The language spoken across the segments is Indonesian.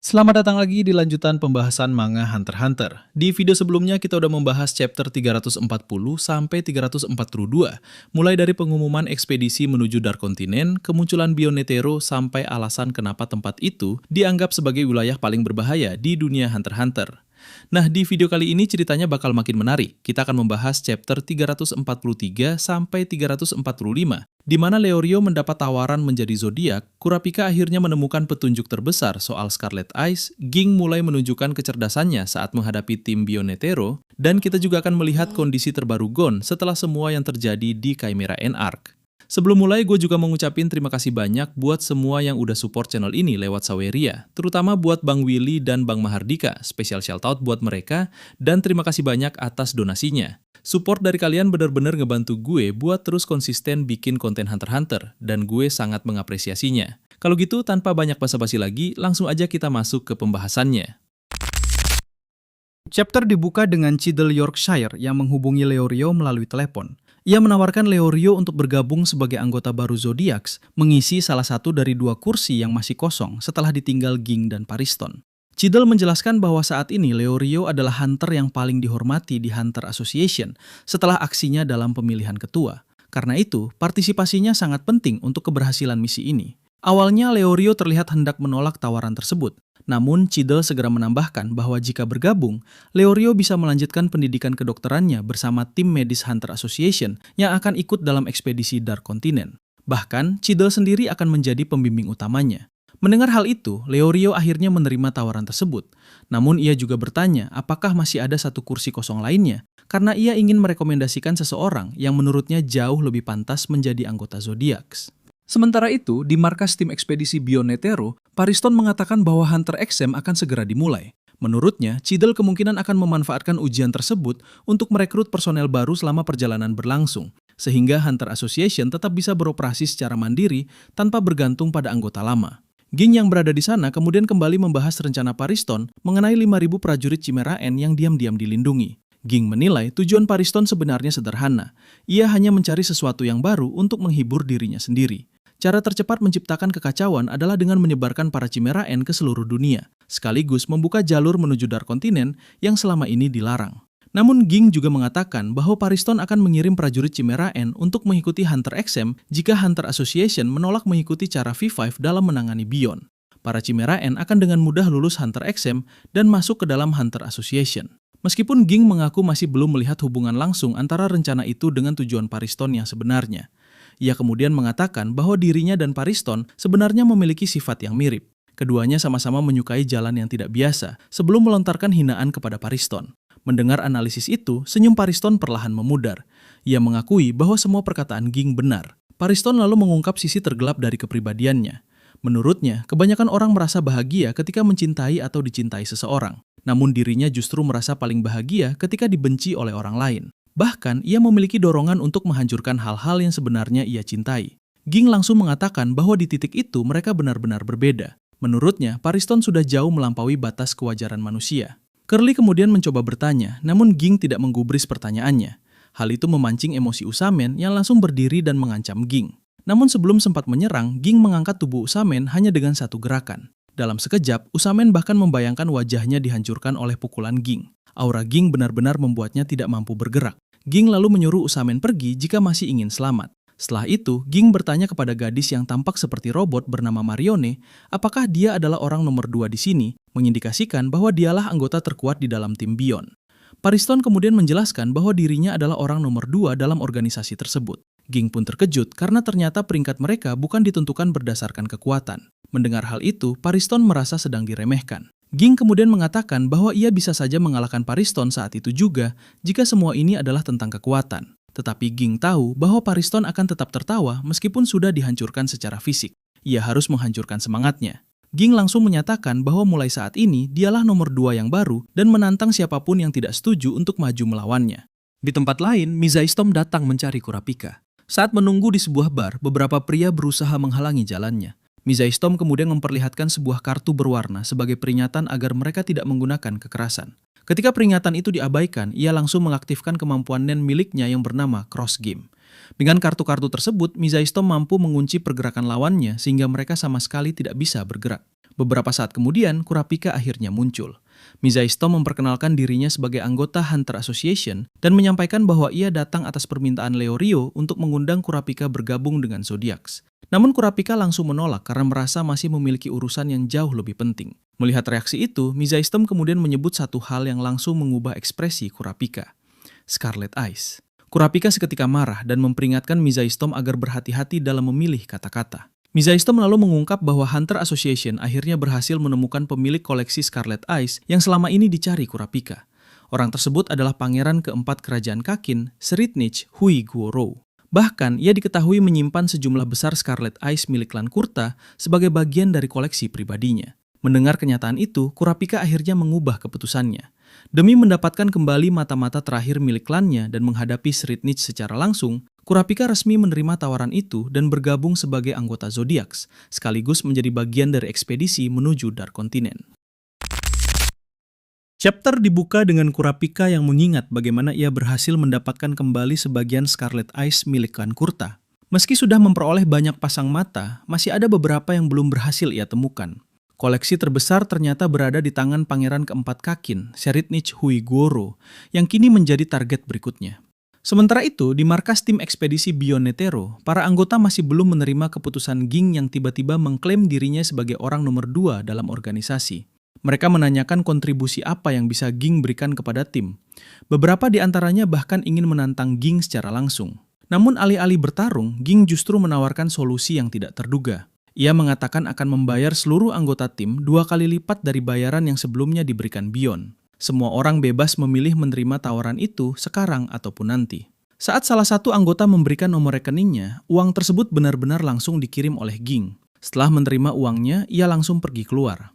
Selamat datang lagi di lanjutan pembahasan manga Hunter x Hunter. Di video sebelumnya kita udah membahas chapter 340 sampai 342, mulai dari pengumuman ekspedisi menuju Dark Continent, kemunculan Bionetero, sampai alasan kenapa tempat itu dianggap sebagai wilayah paling berbahaya di dunia Hunter x Hunter. Nah, di video kali ini ceritanya bakal makin menarik. Kita akan membahas chapter 343 sampai 345, di mana Leorio mendapat tawaran menjadi zodiak. Kurapika akhirnya menemukan petunjuk terbesar soal Scarlet Eyes, Ging mulai menunjukkan kecerdasannya saat menghadapi tim Bionetero, dan kita juga akan melihat kondisi terbaru Gon setelah semua yang terjadi di Chimera Ant Arc. Sebelum mulai, gue juga mengucapin terima kasih banyak buat semua yang udah support channel ini lewat Saweria, terutama buat Bang Willy dan Bang Mahardika, spesial shoutout buat mereka, dan terima kasih banyak atas donasinya. Support dari kalian benar-benar ngebantu gue buat terus konsisten bikin konten Hunter x Hunter, dan gue sangat mengapresiasinya. Kalau gitu, tanpa banyak basa-basi lagi, langsung aja kita masuk ke pembahasannya. Chapter dibuka dengan Cidel Yorkshire yang menghubungi Leorio melalui telepon. Ia menawarkan Leorio untuk bergabung sebagai anggota baru Zodiacs, mengisi salah satu dari 2 kursi yang masih kosong setelah ditinggal Ging dan Pariston. Cidel menjelaskan bahwa saat ini Leorio adalah hunter yang paling dihormati di Hunter Association setelah aksinya dalam pemilihan ketua. Karena itu, partisipasinya sangat penting untuk keberhasilan misi ini. Awalnya Leorio terlihat hendak menolak tawaran tersebut. Namun, Cidel segera menambahkan bahwa jika bergabung, Leorio bisa melanjutkan pendidikan kedokterannya bersama tim medis Hunter Association yang akan ikut dalam ekspedisi Dark Continent. Bahkan, Cidel sendiri akan menjadi pembimbing utamanya. Mendengar hal itu, Leorio akhirnya menerima tawaran tersebut. Namun ia juga bertanya apakah masih ada satu kursi kosong lainnya, karena ia ingin merekomendasikan seseorang yang menurutnya jauh lebih pantas menjadi anggota Zodiacs. Sementara itu, di markas tim ekspedisi Bionetero, Pariston mengatakan bahwa Hunter XM akan segera dimulai. Menurutnya, Cidel kemungkinan akan memanfaatkan ujian tersebut untuk merekrut personel baru selama perjalanan berlangsung, sehingga Hunter Association tetap bisa beroperasi secara mandiri tanpa bergantung pada anggota lama. Ging yang berada di sana kemudian kembali membahas rencana Pariston mengenai 5.000 prajurit Chimera Ant yang diam-diam dilindungi. Ging menilai tujuan Pariston sebenarnya sederhana. Ia hanya mencari sesuatu yang baru untuk menghibur dirinya sendiri. Cara tercepat menciptakan kekacauan adalah dengan menyebarkan para Chimera Ant ke seluruh dunia, sekaligus membuka jalur menuju Dark Continent yang selama ini dilarang. Namun Ging juga mengatakan bahwa Pariston akan mengirim prajurit Chimera Ant untuk mengikuti Hunter XM jika Hunter Association menolak mengikuti cara V5 dalam menangani Bion. Para Chimera Ant akan dengan mudah lulus Hunter XM dan masuk ke dalam Hunter Association. Meskipun Ging mengaku masih belum melihat hubungan langsung antara rencana itu dengan tujuan Pariston yang sebenarnya. Ia kemudian mengatakan bahwa dirinya dan Pariston sebenarnya memiliki sifat yang mirip. Keduanya sama-sama menyukai jalan yang tidak biasa sebelum melontarkan hinaan kepada Pariston. Mendengar analisis itu, senyum Pariston perlahan memudar. Ia mengakui bahwa semua perkataan Ging benar. Pariston lalu mengungkap sisi tergelap dari kepribadiannya. Menurutnya, kebanyakan orang merasa bahagia ketika mencintai atau dicintai seseorang. Namun dirinya justru merasa paling bahagia ketika dibenci oleh orang lain. Bahkan, ia memiliki dorongan untuk menghancurkan hal-hal yang sebenarnya ia cintai. Ging langsung mengatakan bahwa di titik itu mereka benar-benar berbeda. Menurutnya, Pariston sudah jauh melampaui batas kewajaran manusia. Curly kemudian mencoba bertanya, namun Ging tidak menggubris pertanyaannya. Hal itu memancing emosi Usamen yang langsung berdiri dan mengancam Ging. Namun sebelum sempat menyerang, Ging mengangkat tubuh Usamen hanya dengan satu gerakan. Dalam sekejap, Usamen bahkan membayangkan wajahnya dihancurkan oleh pukulan Ging. Aura Ging benar-benar membuatnya tidak mampu bergerak. Ging lalu menyuruh Usamen pergi jika masih ingin selamat. Setelah itu, Ging bertanya kepada gadis yang tampak seperti robot bernama Marione, apakah dia adalah orang nomor 2 di sini, mengindikasikan bahwa dialah anggota terkuat di dalam tim Bion. Pariston kemudian menjelaskan bahwa dirinya adalah orang nomor 2 dalam organisasi tersebut. Ging pun terkejut karena ternyata peringkat mereka bukan ditentukan berdasarkan kekuatan. Mendengar hal itu, Pariston merasa sedang diremehkan. Ging kemudian mengatakan bahwa ia bisa saja mengalahkan Pariston saat itu juga jika semua ini adalah tentang kekuatan. Tetapi Ging tahu bahwa Pariston akan tetap tertawa meskipun sudah dihancurkan secara fisik. Ia harus menghancurkan semangatnya. Ging langsung menyatakan bahwa mulai saat ini dialah nomor 2 yang baru dan menantang siapapun yang tidak setuju untuk maju melawannya. Di tempat lain, Mizaistom datang mencari Kurapika. Saat menunggu di sebuah bar, beberapa pria berusaha menghalangi jalannya. Mizaistom kemudian memperlihatkan sebuah kartu berwarna sebagai peringatan agar mereka tidak menggunakan kekerasan. Ketika peringatan itu diabaikan, ia langsung mengaktifkan kemampuan Nen miliknya yang bernama Cross Game. Dengan kartu-kartu tersebut, Mizaistom mampu mengunci pergerakan lawannya sehingga mereka sama sekali tidak bisa bergerak. Beberapa saat kemudian, Kurapika akhirnya muncul. Mizaistom memperkenalkan dirinya sebagai anggota Hunter Association dan menyampaikan bahwa ia datang atas permintaan Leorio untuk mengundang Kurapika bergabung dengan Zodiacs. Namun Kurapika langsung menolak karena merasa masih memiliki urusan yang jauh lebih penting. Melihat reaksi itu, Mizaistom kemudian menyebut satu hal yang langsung mengubah ekspresi Kurapika. Scarlet Eyes. Kurapika seketika marah dan memperingatkan Mizaistom agar berhati-hati dalam memilih kata-kata. Mizaistom lalu mengungkap bahwa Hunter Association akhirnya berhasil menemukan pemilik koleksi Scarlet Eyes yang selama ini dicari Kurapika. Orang tersebut adalah pangeran keempat kerajaan Kakin, Seritnich Huiguoro. Bahkan, ia diketahui menyimpan sejumlah besar Scarlet Eyes milik klan Kurta sebagai bagian dari koleksi pribadinya. Mendengar kenyataan itu, Kurapika akhirnya mengubah keputusannya. Demi mendapatkan kembali mata-mata terakhir milik klannya dan menghadapi Seritnich secara langsung, Kurapika resmi menerima tawaran itu dan bergabung sebagai anggota Zodiacs, sekaligus menjadi bagian dari ekspedisi menuju Dark Continent. Chapter dibuka dengan Kurapika yang mengingat bagaimana ia berhasil mendapatkan kembali sebagian Scarlet Eyes milik klan Kurta. Meski sudah memperoleh banyak pasang mata, masih ada beberapa yang belum berhasil ia temukan. Koleksi terbesar ternyata berada di tangan pangeran keempat Kakin, Seritnich Huiguoro, yang kini menjadi target berikutnya. Sementara itu, di markas tim ekspedisi Beyond Netero, para anggota masih belum menerima keputusan Ging yang tiba-tiba mengklaim dirinya sebagai orang nomor 2 dalam organisasi. Mereka menanyakan kontribusi apa yang bisa Ging berikan kepada tim. Beberapa di antaranya bahkan ingin menantang Ging secara langsung. Namun alih-alih bertarung, Ging justru menawarkan solusi yang tidak terduga. Ia mengatakan akan membayar seluruh anggota tim 2 kali lipat dari bayaran yang sebelumnya diberikan Beyond. Semua orang bebas memilih menerima tawaran itu sekarang ataupun nanti. Saat salah satu anggota memberikan nomor rekeningnya, uang tersebut benar-benar langsung dikirim oleh Ging. Setelah menerima uangnya, ia langsung pergi keluar.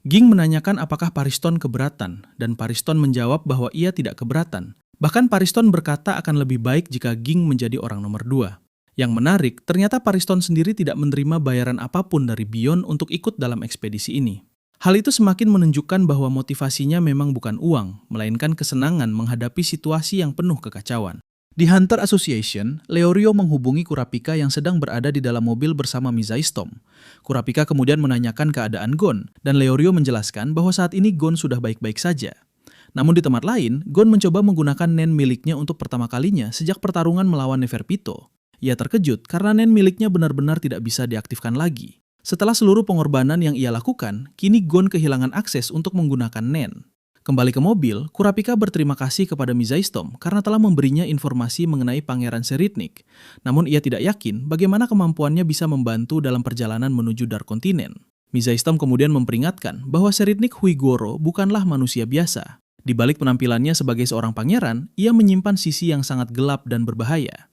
Ging menanyakan apakah Pariston keberatan, dan Pariston menjawab bahwa ia tidak keberatan. Bahkan Pariston berkata akan lebih baik jika Ging menjadi orang nomor 2. Yang menarik, ternyata Pariston sendiri tidak menerima bayaran apapun dari Beyond untuk ikut dalam ekspedisi ini. Hal itu semakin menunjukkan bahwa motivasinya memang bukan uang, melainkan kesenangan menghadapi situasi yang penuh kekacauan. Di Hunter Association, Leorio menghubungi Kurapika yang sedang berada di dalam mobil bersama Mizaistom. Kurapika kemudian menanyakan keadaan Gon, dan Leorio menjelaskan bahwa saat ini Gon sudah baik-baik saja. Namun di tempat lain, Gon mencoba menggunakan nen miliknya untuk pertama kalinya sejak pertarungan melawan Neferpito. Ia terkejut karena nen miliknya benar-benar tidak bisa diaktifkan lagi. Setelah seluruh pengorbanan yang ia lakukan, kini Gon kehilangan akses untuk menggunakan nen. Kembali ke mobil, Kurapika berterima kasih kepada Mizaistom karena telah memberinya informasi mengenai Pangeran Seritnich. Namun ia tidak yakin bagaimana kemampuannya bisa membantu dalam perjalanan menuju Dark Continent. Mizaistom kemudian memperingatkan bahwa Seritnich Huiguoro bukanlah manusia biasa. Di balik penampilannya sebagai seorang pangeran, ia menyimpan sisi yang sangat gelap dan berbahaya.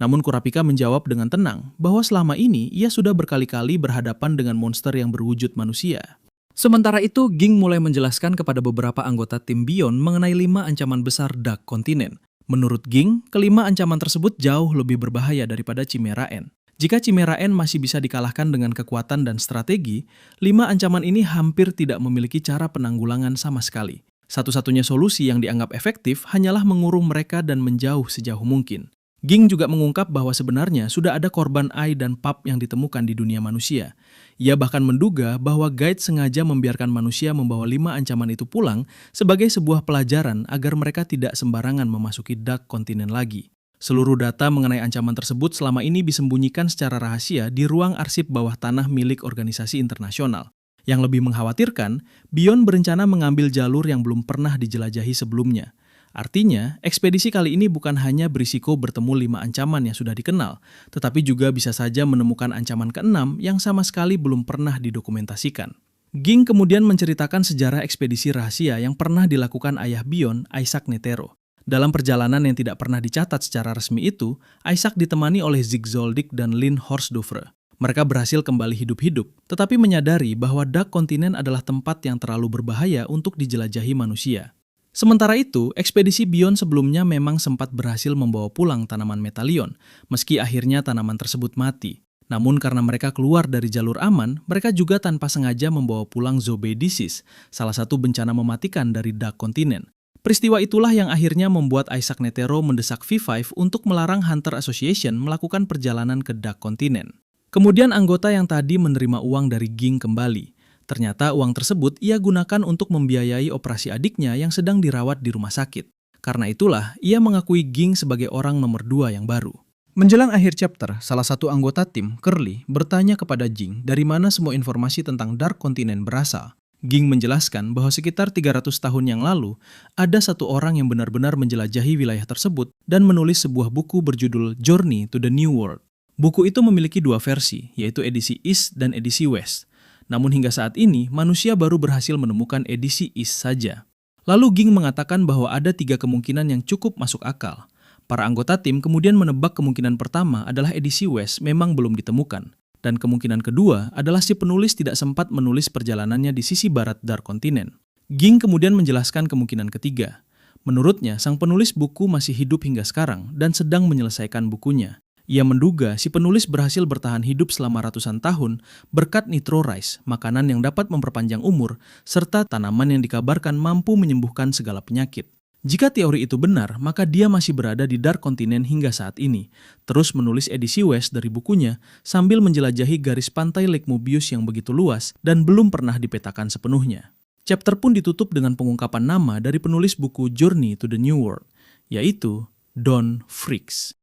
Namun Kurapika menjawab dengan tenang bahwa selama ini ia sudah berkali-kali berhadapan dengan monster yang berwujud manusia. Sementara itu, Ging mulai menjelaskan kepada beberapa anggota tim Beyond mengenai 5 ancaman besar Dark Continent. Menurut Ging, kelima ancaman tersebut jauh lebih berbahaya daripada Chimera Ant. Jika Chimera Ant masih bisa dikalahkan dengan kekuatan dan strategi, 5 ancaman ini hampir tidak memiliki cara penanggulangan sama sekali. Satu-satunya solusi yang dianggap efektif hanyalah mengurung mereka dan menjauh sejauh mungkin. Ging juga mengungkap bahwa sebenarnya sudah ada korban Ai dan Pap yang ditemukan di dunia manusia. Ia bahkan menduga bahwa Guide sengaja membiarkan manusia membawa 5 ancaman itu pulang sebagai sebuah pelajaran agar mereka tidak sembarangan memasuki Dark Continent lagi. Seluruh data mengenai ancaman tersebut selama ini disembunyikan secara rahasia di ruang arsip bawah tanah milik organisasi internasional. Yang lebih mengkhawatirkan, Beyond berencana mengambil jalur yang belum pernah dijelajahi sebelumnya. Artinya, ekspedisi kali ini bukan hanya berisiko bertemu 5 ancaman yang sudah dikenal, tetapi juga bisa saja menemukan ancaman ke-6 yang sama sekali belum pernah didokumentasikan. Ging kemudian menceritakan sejarah ekspedisi rahasia yang pernah dilakukan ayah Beyond, Isaac Netero. Dalam perjalanan yang tidak pernah dicatat secara resmi itu, Isaac ditemani oleh Zig Zoldyck dan Lynn Horsdofre. Mereka berhasil kembali hidup-hidup, tetapi menyadari bahwa Dark Continent adalah tempat yang terlalu berbahaya untuk dijelajahi manusia. Sementara itu, ekspedisi Beyond sebelumnya memang sempat berhasil membawa pulang tanaman Metalion, meski akhirnya tanaman tersebut mati. Namun karena mereka keluar dari jalur aman, mereka juga tanpa sengaja membawa pulang Zobe Disease, salah satu bencana mematikan dari Dark Continent. Peristiwa itulah yang akhirnya membuat Isaac Netero mendesak V5 untuk melarang Hunter Association melakukan perjalanan ke Dark Continent. Kemudian anggota yang tadi menerima uang dari Ging kembali. Ternyata uang tersebut ia gunakan untuk membiayai operasi adiknya yang sedang dirawat di rumah sakit. Karena itulah, ia mengakui Ging sebagai orang nomor 2 yang baru. Menjelang akhir chapter, salah satu anggota tim, Curly, bertanya kepada Ging dari mana semua informasi tentang Dark Continent berasal. Ging menjelaskan bahwa sekitar 300 tahun yang lalu, ada satu orang yang benar-benar menjelajahi wilayah tersebut dan menulis sebuah buku berjudul Journey to the New World. Buku itu memiliki 2 versi, yaitu edisi East dan edisi West. Namun hingga saat ini, manusia baru berhasil menemukan edisi East saja. Lalu Ging mengatakan bahwa ada 3 kemungkinan yang cukup masuk akal. Para anggota tim kemudian menebak kemungkinan pertama adalah edisi West memang belum ditemukan. Dan kemungkinan kedua adalah si penulis tidak sempat menulis perjalanannya di sisi barat Dark Continent. Ging kemudian menjelaskan kemungkinan ketiga. Menurutnya, sang penulis buku masih hidup hingga sekarang dan sedang menyelesaikan bukunya. Ia menduga si penulis berhasil bertahan hidup selama ratusan tahun berkat Nitro Rice, makanan yang dapat memperpanjang umur, serta tanaman yang dikabarkan mampu menyembuhkan segala penyakit. Jika teori itu benar, maka dia masih berada di Dark Continent hingga saat ini, terus menulis edisi West dari bukunya sambil menjelajahi garis pantai Lake Mobius yang begitu luas dan belum pernah dipetakan sepenuhnya. Chapter pun ditutup dengan pengungkapan nama dari penulis buku Journey to the New World, yaitu Don Freaks.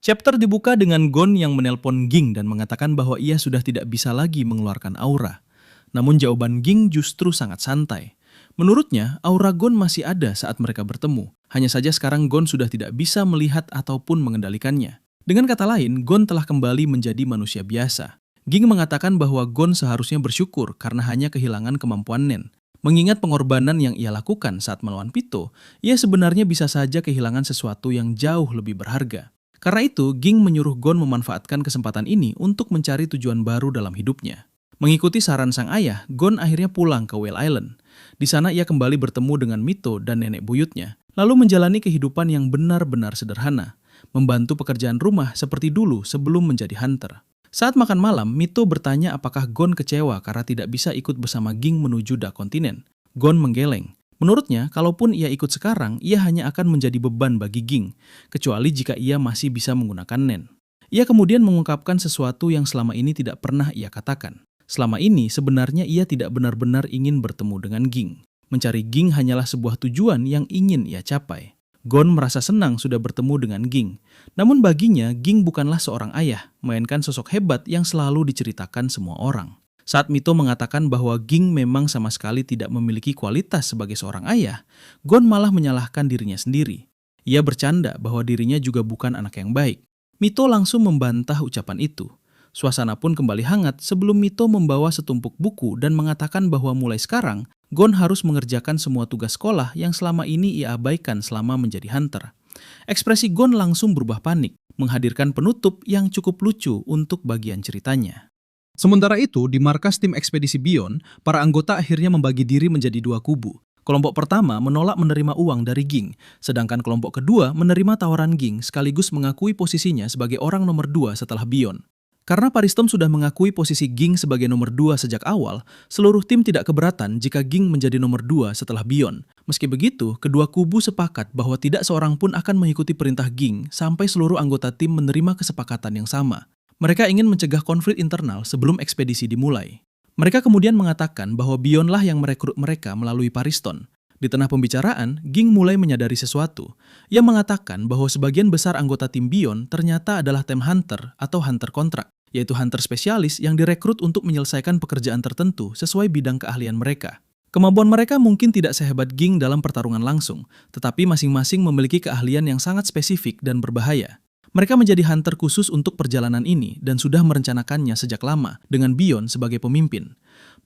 Chapter dibuka dengan Gon yang menelpon Ging dan mengatakan bahwa ia sudah tidak bisa lagi mengeluarkan aura. Namun jawaban Ging justru sangat santai. Menurutnya, aura Gon masih ada saat mereka bertemu. Hanya saja sekarang Gon sudah tidak bisa melihat ataupun mengendalikannya. Dengan kata lain, Gon telah kembali menjadi manusia biasa. Ging mengatakan bahwa Gon seharusnya bersyukur karena hanya kehilangan kemampuan Nen. Mengingat pengorbanan yang ia lakukan saat melawan Pito, ia sebenarnya bisa saja kehilangan sesuatu yang jauh lebih berharga. Karena itu, Ging menyuruh Gon memanfaatkan kesempatan ini untuk mencari tujuan baru dalam hidupnya. Mengikuti saran sang ayah, Gon akhirnya pulang ke Whale Island. Di sana ia kembali bertemu dengan Mito dan nenek buyutnya, lalu menjalani kehidupan yang benar-benar sederhana, membantu pekerjaan rumah seperti dulu sebelum menjadi hunter. Saat makan malam, Mito bertanya apakah Gon kecewa karena tidak bisa ikut bersama Ging menuju Dark Continent. Gon menggeleng. Menurutnya, kalaupun ia ikut sekarang, ia hanya akan menjadi beban bagi Ging, kecuali jika ia masih bisa menggunakan Nen. Ia kemudian mengungkapkan sesuatu yang selama ini tidak pernah ia katakan. Selama ini, sebenarnya ia tidak benar-benar ingin bertemu dengan Ging. Mencari Ging hanyalah sebuah tujuan yang ingin ia capai. Gon merasa senang sudah bertemu dengan Ging. Namun baginya, Ging bukanlah seorang ayah, melainkan sosok hebat yang selalu diceritakan semua orang. Saat Mito mengatakan bahwa Ging memang sama sekali tidak memiliki kualitas sebagai seorang ayah, Gon malah menyalahkan dirinya sendiri. Ia bercanda bahwa dirinya juga bukan anak yang baik. Mito langsung membantah ucapan itu. Suasana pun kembali hangat sebelum Mito membawa setumpuk buku dan mengatakan bahwa mulai sekarang, Gon harus mengerjakan semua tugas sekolah yang selama ini ia abaikan selama menjadi hunter. Ekspresi Gon langsung berubah panik, menghadirkan penutup yang cukup lucu untuk bagian ceritanya. Sementara itu, di markas tim ekspedisi Beyond, para anggota akhirnya membagi diri menjadi 2 kubu. Kelompok pertama menolak menerima uang dari Ging, sedangkan kelompok kedua menerima tawaran Ging sekaligus mengakui posisinya sebagai orang nomor 2 setelah Beyond. Karena Paristom sudah mengakui posisi Ging sebagai nomor 2 sejak awal, seluruh tim tidak keberatan jika Ging menjadi nomor 2 setelah Beyond. Meski begitu, kedua kubu sepakat bahwa tidak seorang pun akan mengikuti perintah Ging sampai seluruh anggota tim menerima kesepakatan yang sama. Mereka ingin mencegah konflik internal sebelum ekspedisi dimulai. Mereka kemudian mengatakan bahwa Beyondlah yang merekrut mereka melalui Pariston. Di tengah pembicaraan, Ging mulai menyadari sesuatu. Ia mengatakan bahwa sebagian besar anggota tim Beyond ternyata adalah tim hunter atau hunter kontrak, yaitu hunter spesialis yang direkrut untuk menyelesaikan pekerjaan tertentu sesuai bidang keahlian mereka. Kemampuan mereka mungkin tidak sehebat Ging dalam pertarungan langsung, tetapi masing-masing memiliki keahlian yang sangat spesifik dan berbahaya. Mereka menjadi hunter khusus untuk perjalanan ini dan sudah merencanakannya sejak lama dengan Beyond sebagai pemimpin.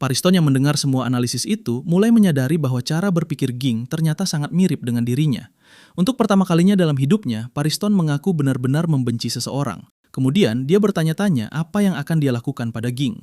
Pariston yang mendengar semua analisis itu mulai menyadari bahwa cara berpikir Ging ternyata sangat mirip dengan dirinya. Untuk pertama kalinya dalam hidupnya, Pariston mengaku benar-benar membenci seseorang. Kemudian dia bertanya-tanya apa yang akan dia lakukan pada Ging.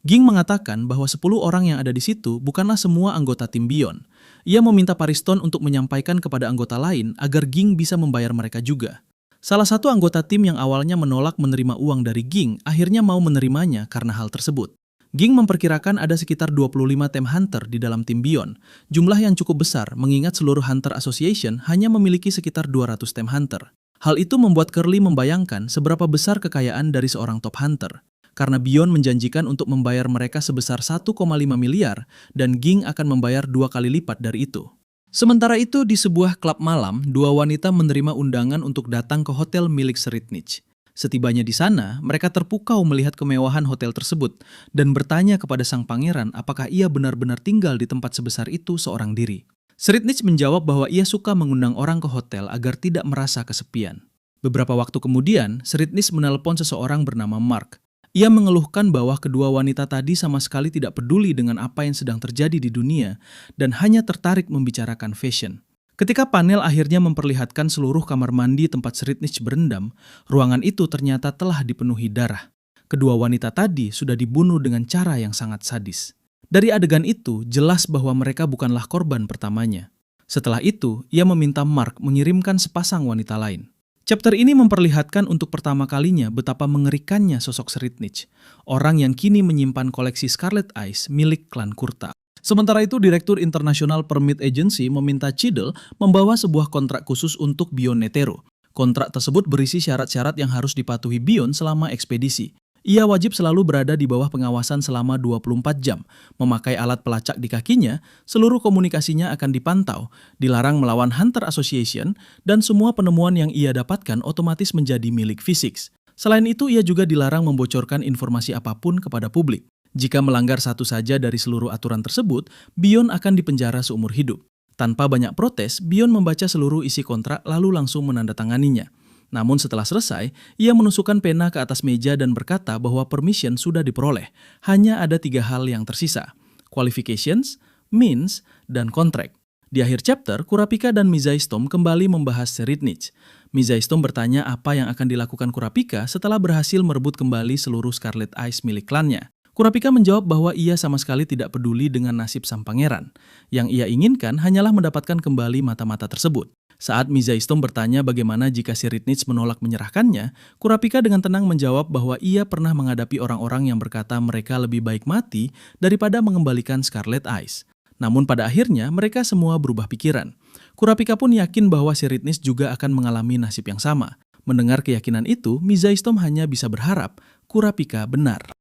Ging mengatakan bahwa 10 orang yang ada di situ bukanlah semua anggota tim Beyond. Ia meminta Pariston untuk menyampaikan kepada anggota lain agar Ging bisa membayar mereka juga. Salah satu anggota tim yang awalnya menolak menerima uang dari Ging akhirnya mau menerimanya karena hal tersebut. Ging memperkirakan ada sekitar 25 Time Hunter di dalam tim Beyond, jumlah yang cukup besar mengingat seluruh Hunter Association hanya memiliki sekitar 200 Time Hunter. Hal itu membuat Curly membayangkan seberapa besar kekayaan dari seorang top hunter. Karena Beyond menjanjikan untuk membayar mereka sebesar 1,5 miliar dan Ging akan membayar 2 kali lipat dari itu. Sementara itu di sebuah klub malam, dua wanita menerima undangan untuk datang ke hotel milik Seritnich. Setibanya di sana, mereka terpukau melihat kemewahan hotel tersebut dan bertanya kepada sang pangeran apakah ia benar-benar tinggal di tempat sebesar itu seorang diri. Seritnich menjawab bahwa ia suka mengundang orang ke hotel agar tidak merasa kesepian. Beberapa waktu kemudian, Seritnich menelpon seseorang bernama Mark. Ia mengeluhkan bahwa kedua wanita tadi sama sekali tidak peduli dengan apa yang sedang terjadi di dunia dan hanya tertarik membicarakan fashion. Ketika panel akhirnya memperlihatkan seluruh kamar mandi tempat Seritnich berendam, ruangan itu ternyata telah dipenuhi darah. Kedua wanita tadi sudah dibunuh dengan cara yang sangat sadis. Dari adegan itu, jelas bahwa mereka bukanlah korban pertamanya. Setelah itu, ia meminta Mark mengirimkan sepasang wanita lain. Chapter ini memperlihatkan untuk pertama kalinya betapa mengerikannya sosok Seritnich, orang yang kini menyimpan koleksi Scarlet Ice milik klan Kurta. Sementara itu, Direktur International Permit Agency meminta Cheadle membawa sebuah kontrak khusus untuk Beyond Netero. Kontrak tersebut berisi syarat-syarat yang harus dipatuhi Beyond selama ekspedisi. Ia wajib selalu berada di bawah pengawasan selama 24 jam, memakai alat pelacak di kakinya, seluruh komunikasinya akan dipantau, dilarang melawan Hunter Association, dan semua penemuan yang ia dapatkan otomatis menjadi milik Physics. Selain itu, ia juga dilarang membocorkan informasi apapun kepada publik. Jika melanggar satu saja dari seluruh aturan tersebut, Beyond akan dipenjara seumur hidup. Tanpa banyak protes, Beyond membaca seluruh isi kontrak lalu langsung menandatanganinya. Namun setelah selesai, ia menusukkan pena ke atas meja dan berkata bahwa permission sudah diperoleh. Hanya ada 3 hal yang tersisa: qualifications, means, dan kontrak. Di akhir chapter, Kurapika dan Mizaistom kembali membahas Seritnich. Mizaistom bertanya apa yang akan dilakukan Kurapika setelah berhasil merebut kembali seluruh Scarlet Ice milik klannya. Kurapika menjawab bahwa ia sama sekali tidak peduli dengan nasib sang pangeran. Yang ia inginkan hanyalah mendapatkan kembali mata-mata tersebut. Saat Mizaistom bertanya bagaimana jika Seritnich menolak menyerahkannya, Kurapika dengan tenang menjawab bahwa ia pernah menghadapi orang-orang yang berkata mereka lebih baik mati daripada mengembalikan Scarlet Ice. Namun pada akhirnya mereka semua berubah pikiran. Kurapika pun yakin bahwa Seritnich juga akan mengalami nasib yang sama. Mendengar keyakinan itu, Mizaistom hanya bisa berharap Kurapika benar.